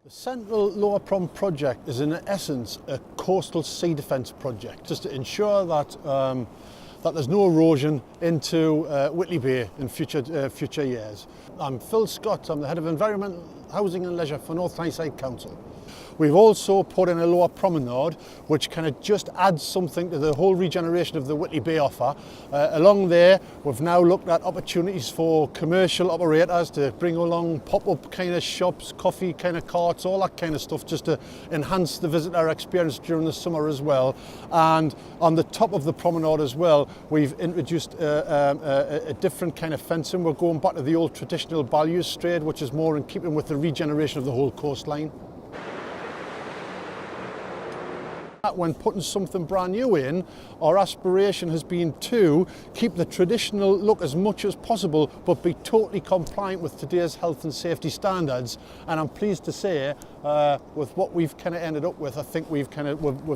The Central Lower Prom project is in essence a coastal sea defence project, just to ensure that that there's no erosion into Whitley Bay in future years. I'm Phil Scott, I'm the Head of Environment, Housing and Leisure for North Tyneside Council. We've also put in a lower promenade which kind of just adds something to the whole regeneration of the Whitley Bay offer. Along there we've now looked at opportunities for commercial operators to bring along pop-up kind of shops, coffee kind of carts, all that kind of stuff, just to enhance the visitor experience during the summer as well. And on the top of the promenade as well, we've introduced a different kind of fencing. We're going back to the old traditional balustrade, which is more in keeping with the regeneration of the whole coastline. When putting something brand new in, our aspiration has been to keep the traditional look as much as possible, but be totally compliant with today's health and safety standards. And I'm pleased to say, with what we've kind of ended up with, I think we've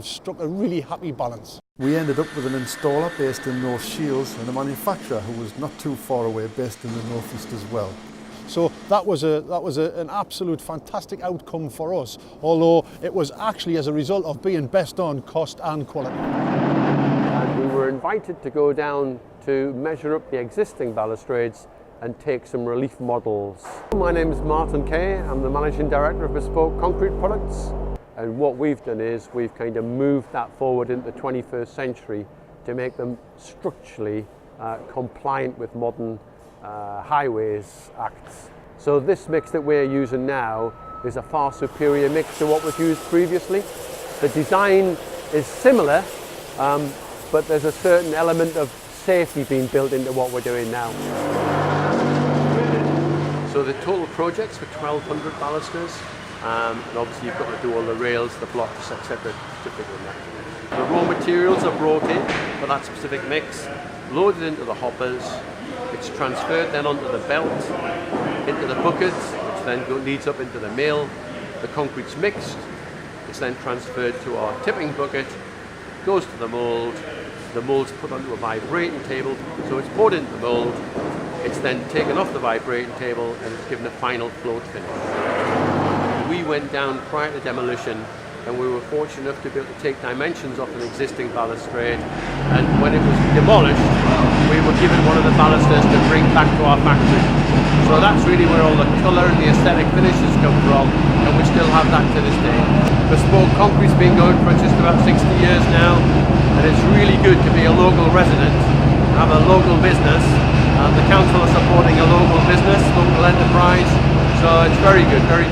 struck a really happy balance. We ended up with an installer based in North Shields and a manufacturer who was not too far away, based in the northeast as well. So that was an absolute fantastic outcome for us, although it was actually as a result of being best on cost and quality. And we were invited to go down to measure up the existing balustrades and take some relief models. My name is Martin Kay, I'm the Managing Director of Bespoke Concrete Products. And what we've done is we've kind of moved that forward into the 21st century to make them structurally compliant with modern highways acts. So this mix that we're using now is a far superior mix to what was used previously. The design is similar, but there's a certain element of safety being built into what we're doing now. So the total project's for 1,200 balusters, and obviously you've got to do all the rails, the blocks, etc. to fit in that. The raw materials are brought in for that specific mix, loaded into the hoppers. It's transferred then onto the belt, into the buckets, which then leads up into the mill. The concrete's mixed. It's then transferred to our tipping bucket, goes to the mould. The mould's put onto a vibrating table, so it's poured into the mould. It's then taken off the vibrating table and it's given a final float finish. We went down prior to demolition, and we were fortunate enough to be able to take dimensions off an existing balustrade, and when it was demolished we were given one of the balusters to bring back to our factory. So that's really where all the colour and the aesthetic finishes come from, and we still have that to this day. Bespoke Concrete's been going for just about 60 years now, and it's really good to be a local resident, have a local business, and the council are supporting a local business, local enterprise, so it's very good, very